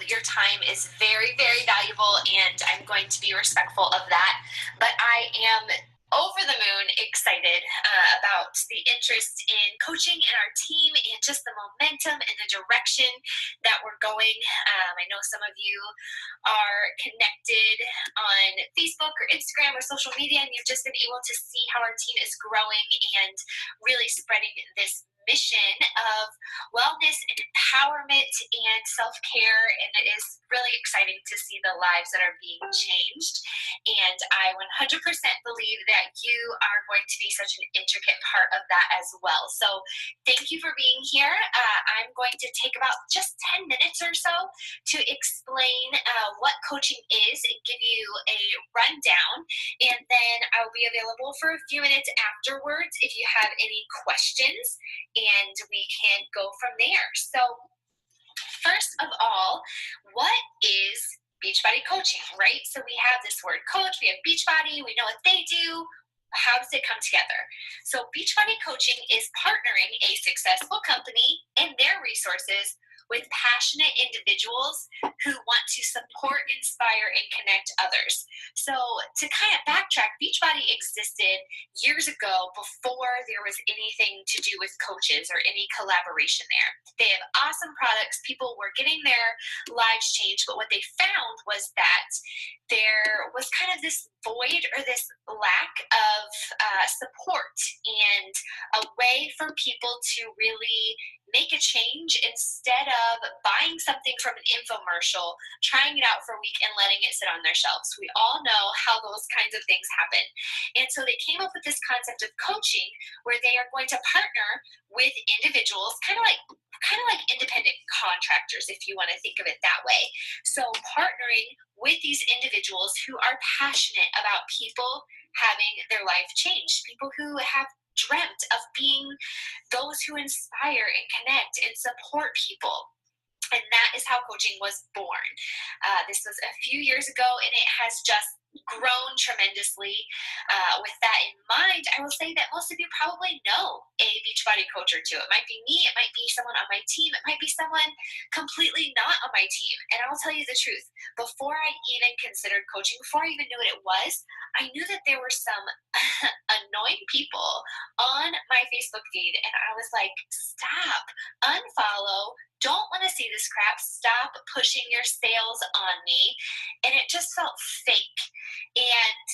that your time is very, very valuable, and I'm going to be respectful of that. But I am over the moon excited about the interest in coaching and our team and just the momentum and the direction that we're going. I know some of you are connected on Facebook or Instagram or social media, and you've just been able to see how our team is growing and really spreading this mission of wellness and empowerment and self-care, and it is really exciting to see the lives that are being changed, and I 100% believe that you are going to be such an intricate part of that as well. So thank you for being here. I'm going to take about just 10 minutes or so to explain what coaching is and give you a rundown, and then I'll be available for a few minutes afterwards if you have any questions, and we can go from there. So first of all, what is Beachbody coaching, right? So we have this word coach, we have Beachbody, we know what they do. How does it come together? So Beachbody coaching is partnering a successful company and their resources with passionate individuals who want to support, inspire, and connect others. So to kind of backtrack, Beachbody existed years ago before there was anything to do with coaches or any collaboration there. They have awesome products. People were getting their lives changed, but what they found was that there was kind of this void or this lack of support and a way for people to really make a change instead of buying something from an infomercial, trying it out for a week and letting it sit on their shelves. We all know how those kinds of things happen. And so they came up with this concept of coaching where they are going to partner with individuals, kind of like independent contractors, if you want to think of it that way. So partnering with these individuals who are passionate about people having their life changed, people who have dreamt of being those who inspire and connect and support people. And that is how coaching was born. This was a few years ago, and it has just grown tremendously. With that in mind, I will say that most of you probably know a Beachbody coach or two. It might be me, it might be someone on my team, it might be someone completely not on my team. And I'll tell you the truth, before I even considered coaching, before I even knew what it was, I knew that there were some annoying people on my Facebook feed, and I was like, stop, unfollow, don't want to see this crap, stop pushing your sales on me. And it just felt fake. And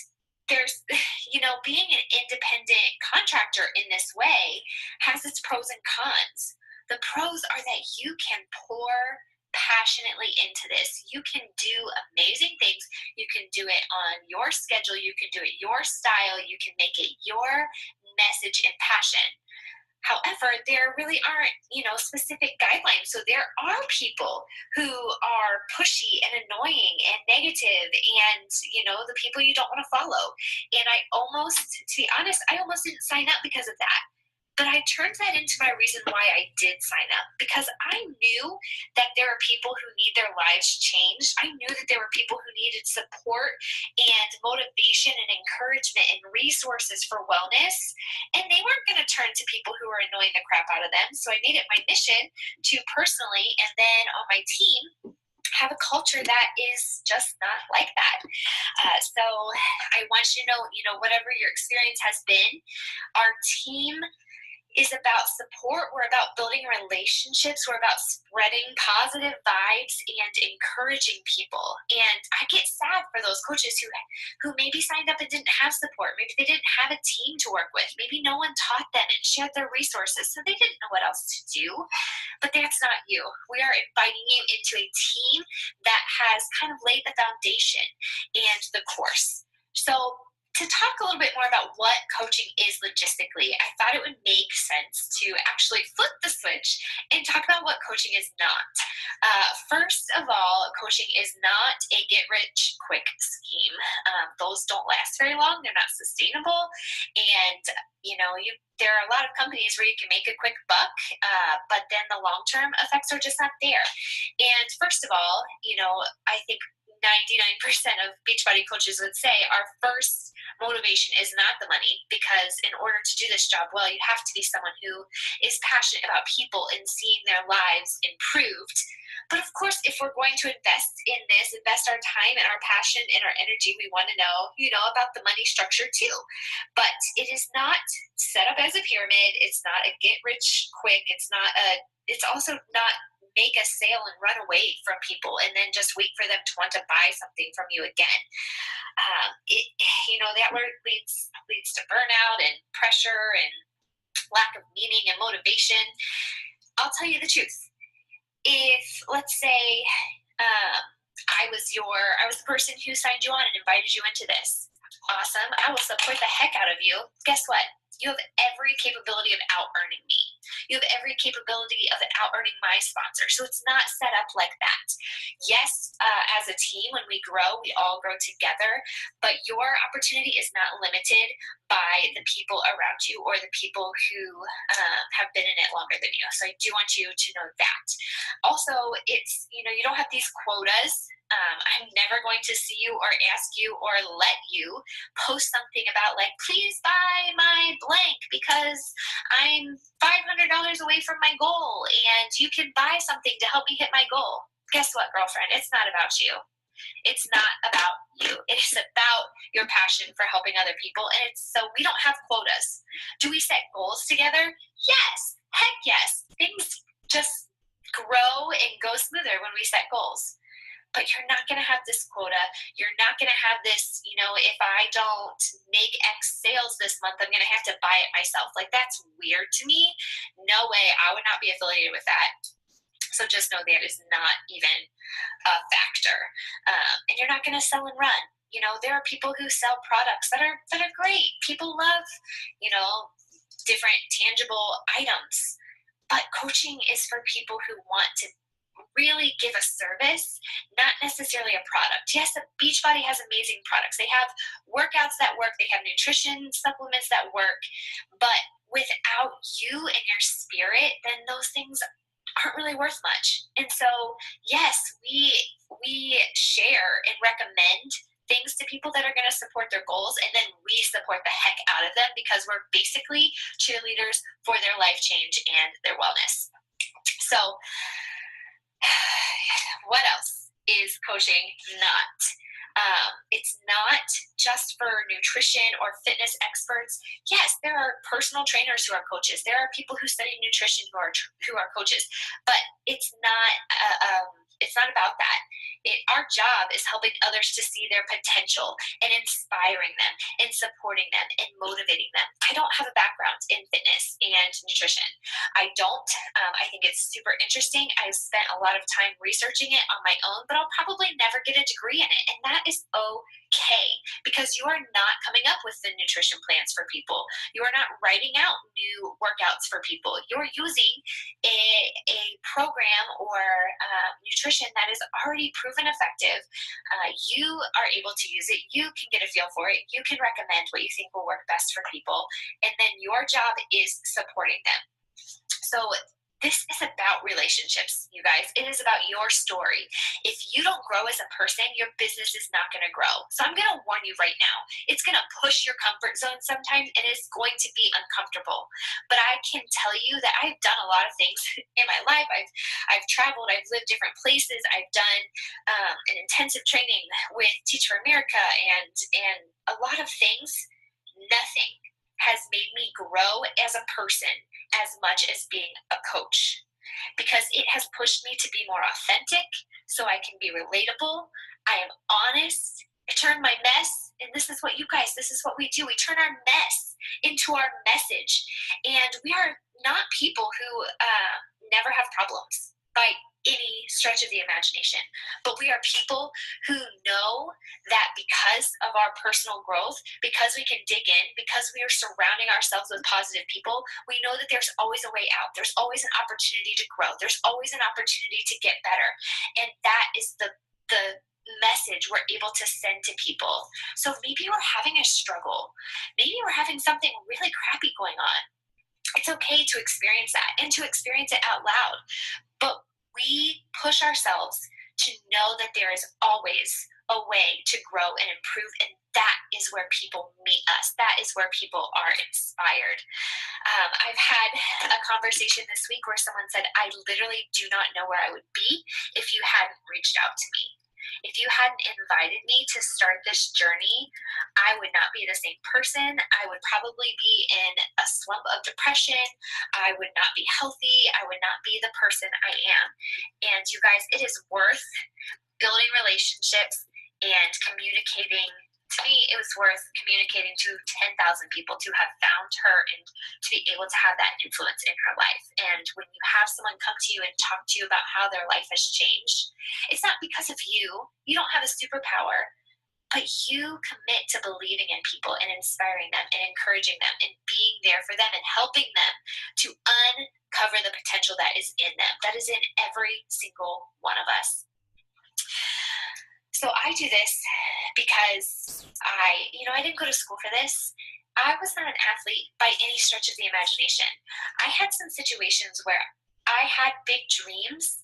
there's, being an independent contractor in this way has its pros and cons. The pros are that you can pour passionately into this. You can do amazing things. You can do it on your schedule. You can do it your style. You can make it your message and passion. However, there really aren't, specific guidelines. So there are people who are pushy and annoying and negative and, the people you don't want to follow. And to be honest, I almost didn't sign up because of that. But I turned that into my reason why I did sign up, because I knew that there are people who need their lives changed. I knew that there were people who needed support and motivation and encouragement and resources for wellness. And they weren't going to turn to people who were annoying the crap out of them. So I made it my mission to personally, and then on my team, have a culture that is just not like that. So I want you to know, whatever your experience has been, our team is about support. We're about building relationships. We're about spreading positive vibes and encouraging people. And I get sad for those coaches who maybe signed up and didn't have support. Maybe they didn't have a team to work with. Maybe no one taught them and shared their resources, so they didn't know what else to do. But that's not you. We are inviting you into a team that has kind of laid the foundation and the course. So to talk a little bit more about what coaching is logistically, I thought it would make sense to actually flip the switch and talk about what coaching is not. First of all, coaching is not a get-rich-quick scheme. Those don't last very long. They're not sustainable. And, there are a lot of companies where you can make a quick buck, but then the long-term effects are just not there. And first of all, I think 99% of Beachbody coaches would say our first motivation is not the money, because in order to do this job well, you have to be someone who is passionate about people and seeing their lives improved. But of course, if we're going to invest our time and our passion and our energy, we want to know about the money structure too. But it is not set up as a pyramid. It's not a get rich quick. It's also not make a sale and run away from people and then just wait for them to want to buy something from you again. That leads to burnout and pressure and lack of meaning and motivation. I'll tell you the truth. If, let's say, I was the person who signed you on and invited you into this, awesome. I will support the heck out of you. Guess what? You have every capability of out-earning me. You have every capability of out-earning my sponsor. So it's not set up like that. Yes, as a team, when we grow, we all grow together, but your opportunity is not limited by the people around you or the people who have been in it longer than you. So I do want you to know that. Also, it's, you don't have these quotas. I'm never going to see you or ask you or let you post something about please buy my blank because I'm $500 away from my goal and you can buy something to help me hit my goal. Guess what, girlfriend? It's not about you. It's not about you. It's about your passion for helping other people. And so we don't have quotas. Do we set goals together? Yes. Heck yes. Things just grow and go smoother when we set goals. But you're not going to have this quota. You're not going to have this, if I don't make X sales this month, I'm going to have to buy it myself. That's weird to me. No way. I would not be affiliated with that. So just know that is not even a factor. And you're not going to sell and run. There are people who sell products that are great. People love, different tangible items. But coaching is for people who want to really give a service, not necessarily a product. Yes, Beachbody has amazing products. They have workouts that work. They have nutrition supplements that work. But without you and your spirit, then those things aren't really worth much. And so, yes, we share and recommend things to people that are going to support their goals, and then we support the heck out of them because we're basically cheerleaders for their life change and their wellness. So, what else is coaching not? It's not just for nutrition or fitness experts. Yes, there are personal trainers who are coaches. There are people who study nutrition who are coaches, but it's not about that. Our job is helping others to see their potential and inspiring them and supporting them and motivating them. I don't have a background in fitness and nutrition. I don't. I think it's super interesting. I've spent a lot of time researching it on my own, but I'll probably never get a degree in it. And that is okay, because you are not coming up with the nutrition plans for people. You are not writing out new workouts for people. You're using a program or nutrition that is already proven effective. You are able to use it. You can get a feel for it. You can recommend what you think will work best for people. And then your job is supporting them. So this is about relationships, you guys. It is about your story. If you don't grow as a person, your business is not going to grow. So I'm going to warn you right now. It's going to push your comfort zone sometimes, and it's going to be uncomfortable. But I can tell you that I've done a lot of things in my life. I've traveled. I've lived different places. I've done an intensive training with Teach for America and a lot of things. Nothing has made me grow as a person as much as being a coach, because it has pushed me to be more authentic so I can be relatable. I am honest. I turn my mess, and this is what we do. We turn our mess into our message. And we are not people who never have problems by any stretch of the imagination. But we are people who know that because of our personal growth, because we can dig in, because we are surrounding ourselves with positive people, we know that there's always a way out. There's always an opportunity to grow. There's always an opportunity to get better. And that is the message we're able to send to people. So maybe we're having a struggle. Maybe we're having something really crappy going on. It's okay to experience that and to experience it out loud. But we push ourselves to know that there is always a way to grow and improve, and that is where people meet us. That is where people are inspired. I've had a conversation this week where someone said, I literally do not know where I would be if you hadn't reached out to me. If you hadn't invited me to start this journey, I would not be the same person. I would probably be in a slump of depression. I would not be healthy. I would not be the person I am. And you guys, it is worth building relationships and communicating. To me, it was worth communicating to 10,000 people to have found her and to be able to have that influence in her life. And when you have someone come to you and talk to you about how their life has changed, it's not because of you. You don't have a superpower, but you commit to believing in people and inspiring them and encouraging them and being there for them and helping them to uncover the potential that is in them, that is in every single one of us. So I do this because I didn't go to school for this. I was not an athlete by any stretch of the imagination. I had some situations where I had big dreams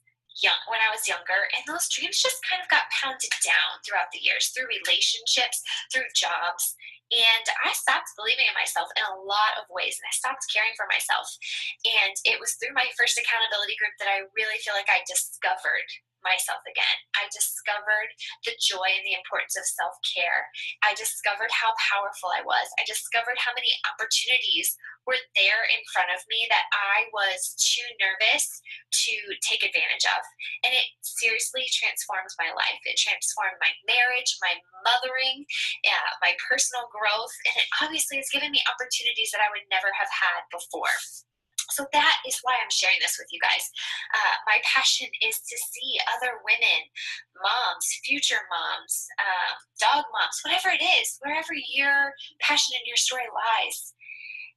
when I was younger, and those dreams just kind of got pounded down throughout the years, through relationships, through jobs, and I stopped believing in myself in a lot of ways, and I stopped caring for myself. And it was through my first accountability group that I really feel like I discovered myself again. I discovered the joy and the importance of self-care. I discovered how powerful I was. I discovered how many opportunities were there in front of me that I was too nervous to take advantage of. And it seriously transformed my life. It transformed my marriage, my mothering, my personal growth, and it obviously has given me opportunities that I would never have had before. So that is why I'm sharing this with you guys. My passion is to see other women, moms, future moms, dog moms, whatever it is, wherever your passion and your story lies,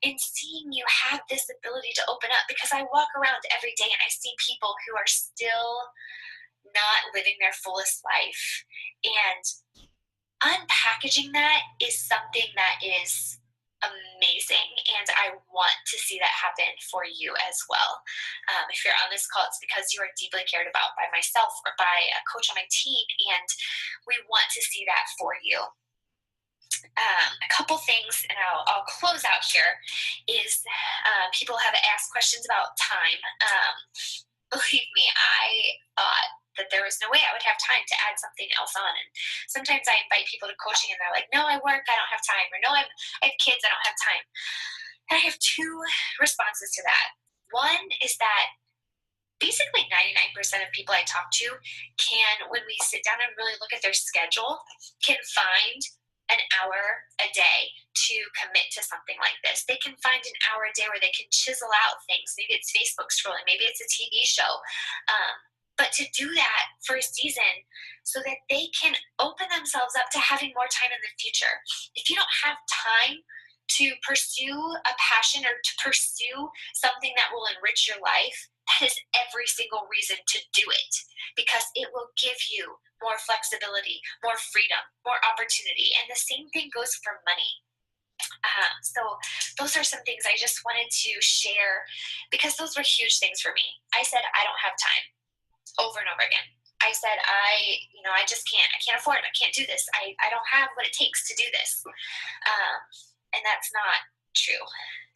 in seeing you have this ability to open up. Because I walk around every day and I see people who are still not living their fullest life. And unpackaging that is something that is amazing, and I want to see that happen for you as well. If you're on this call, it's because you are deeply cared about by myself or by a coach on my team, and we want to see that for you. A couple things, and I'll close out here, is people have asked questions about time. Believe me, I thought that there was no way I would have time to add something else on. And sometimes I invite people to coaching and they're like, no, I work, I don't have time. Or no, I have kids, I don't have time. And I have two responses to that. One is that basically 99% of people I talk to can, when we sit down and really look at their schedule, can find an hour a day to commit to something like this. They can find an hour a day where they can chisel out things. Maybe it's Facebook scrolling, maybe it's a TV show. But to do that for a season so that they can open themselves up to having more time in the future. If you don't have time to pursue a passion or to pursue something that will enrich your life, that is every single reason to do it, because it will give you more flexibility, more freedom, more opportunity. And the same thing goes for money. So those are some things I just wanted to share, because those were huge things for me. I said, I don't have time, over and over again. I said, I just can't. I can't afford it. I can't do this. I don't have what it takes to do this. And that's not true.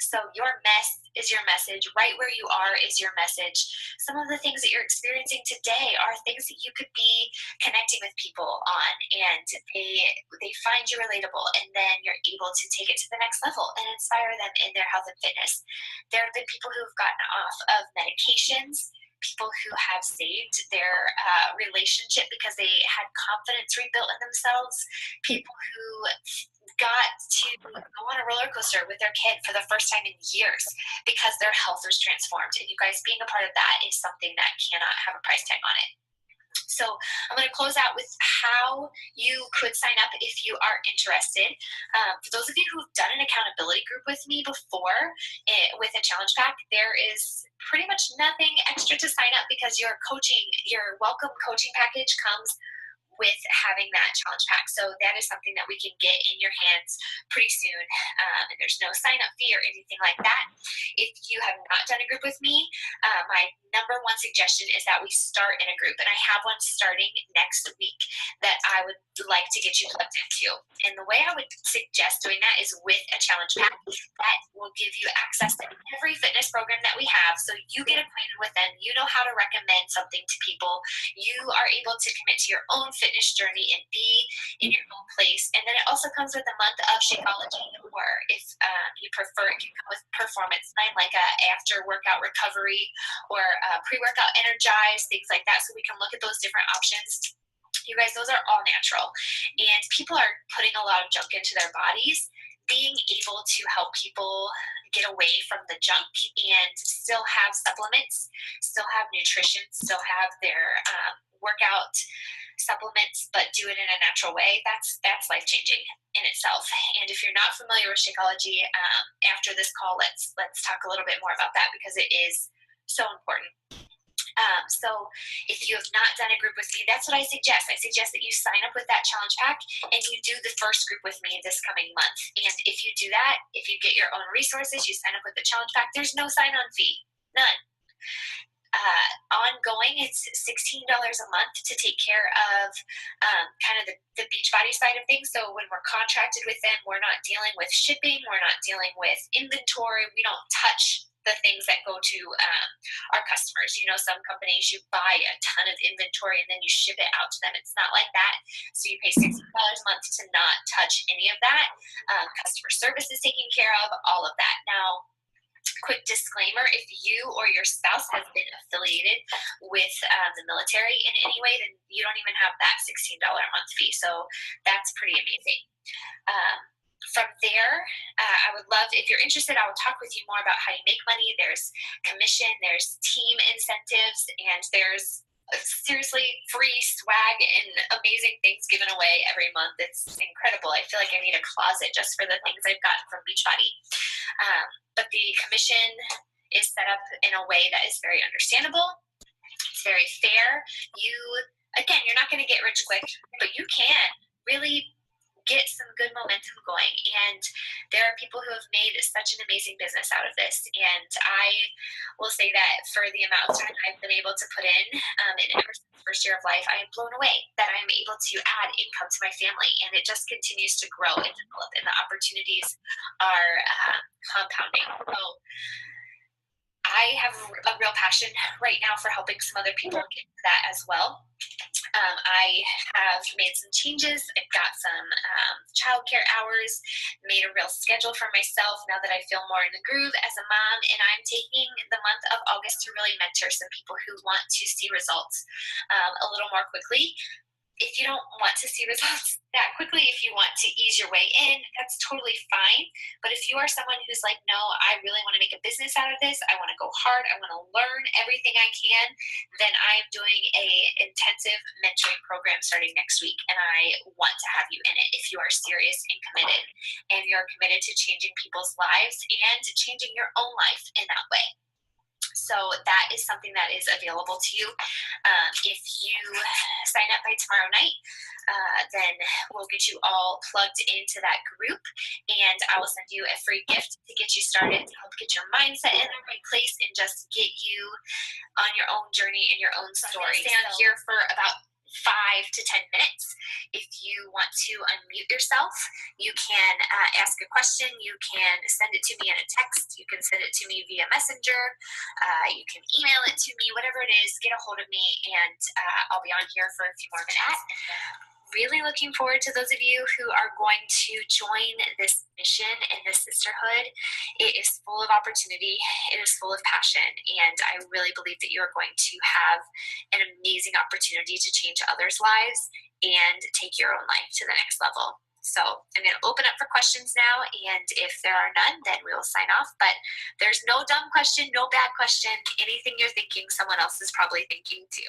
So your mess is your message. Right where you are is your message. Some of the things that you're experiencing today are things that you could be connecting with people on, and they find you relatable, and then you're able to take it to the next level and inspire them in their health and fitness. There have been people who have gotten off of medications, people who have saved their relationship because they had confidence rebuilt in themselves, people who got to go on a roller coaster with their kid for the first time in years because their health was transformed. And you guys, being a part of that is something that cannot have a price tag on it. So I'm going to close out with how you could sign up if you are interested. For those of you who've done an accountability group with me before with a challenge pack, there is pretty much nothing extra to sign up, because your welcome coaching package comes with having that challenge pack. So that is something that we can get in your hands pretty soon. And there's no sign up fee or anything like that. If you have not done a group with me, my number one suggestion is that we start in a group. And I have one starting next week that I would like to get you plugged into. And the way I would suggest doing that is with a challenge pack that will give you access to every fitness program that we have. So you get acquainted with them. You know how to recommend something to people. You are able to commit to your own fitness journey and be in your own place. And then it also comes with a month of Shakeology, or if you prefer, it can come with Performance 9, like a after workout recovery or pre-workout energize, things like that. So we can look at those different options. You guys, those are all natural. And people are putting a lot of junk into their bodies. Being able to help people get away from the junk and still have supplements, still have nutrition, still have their workout supplements, but do it in a natural way, that's life-changing in itself. And if you're not familiar with Shakeology, after this call, let's talk a little bit more about that, because it is so important. So if you have not done a group with me, that's what I suggest. I suggest that you sign up with that challenge pack and you do the first group with me this coming month. And if you do that, if you get your own resources, you sign up with the challenge pack, there's no sign-on fee, none. Ongoing, it's $16 a month to take care of kind of the Beachbody side of things. So when we're contracted with them, we're not dealing with shipping, we're not dealing with inventory, we don't touch the things that go to our customers. You know, some companies, you buy a ton of inventory and then you ship it out to them. It's not like that. So you pay $16 a month to not touch any of that. Customer service is taken care of, all of that. Now, quick disclaimer, if you or your spouse has been affiliated with the military in any way, then you don't even have that $16 a month fee. So that's pretty amazing. From there, I would love, if you're interested, I will talk with you more about how you make money. There's commission, there's team incentives, and there's seriously free swag and amazing things given away every month. It's incredible. I feel like I need a closet just for the things I've gotten from Beachbody. But the commission is set up in a way that is very understandable. It's very fair. Again, you're not going to get rich quick, but you can really get some good momentum going. And there are people who have made such an amazing business out of this. And I will say that for the amount of time I've been able to put in ever since the first year of life, I am blown away that I'm able to add income to my family. And it just continues to grow and develop, and the opportunities are compounding. So I have a real passion right now for helping some other people get to that as well. I have made some changes. I've got some childcare hours, made a real schedule for myself now that I feel more in the groove as a mom, and I'm taking the month of August to really mentor some people who want to see results a little more quickly. If you don't want to see results that quickly, if you want to ease your way in, that's totally fine. But if you are someone who's like, no, I really want to make a business out of this, I want to go hard, I want to learn everything I can, then I am doing a intensive mentoring program starting next week, and I want to have you in it if you are serious and committed, and you're committed to changing people's lives and changing your own life in that way. So that is something that is available to you. If you sign up by tomorrow night, then we'll get you all plugged into that group, and I will send you a free gift to get you started, to help get your mindset in the right place and just get you on your own journey and your own story. Stay on here for about 5 to 10 minutes. If you want to unmute yourself, you can ask a question. You can send it to me in a text. You can send it to me via Messenger. You can email it to me, whatever it is, get a hold of me, and I'll be on here for a few more minutes. Really looking forward to those of you who are going to join this mission and this sisterhood. It is full of opportunity. It is full of passion. And I really believe that you are going to have an amazing opportunity to change others' lives and take your own life to the next level. So I'm going to open up for questions now. And if there are none, then we will sign off. But there's no dumb question, no bad question. Anything you're thinking, someone else is probably thinking too.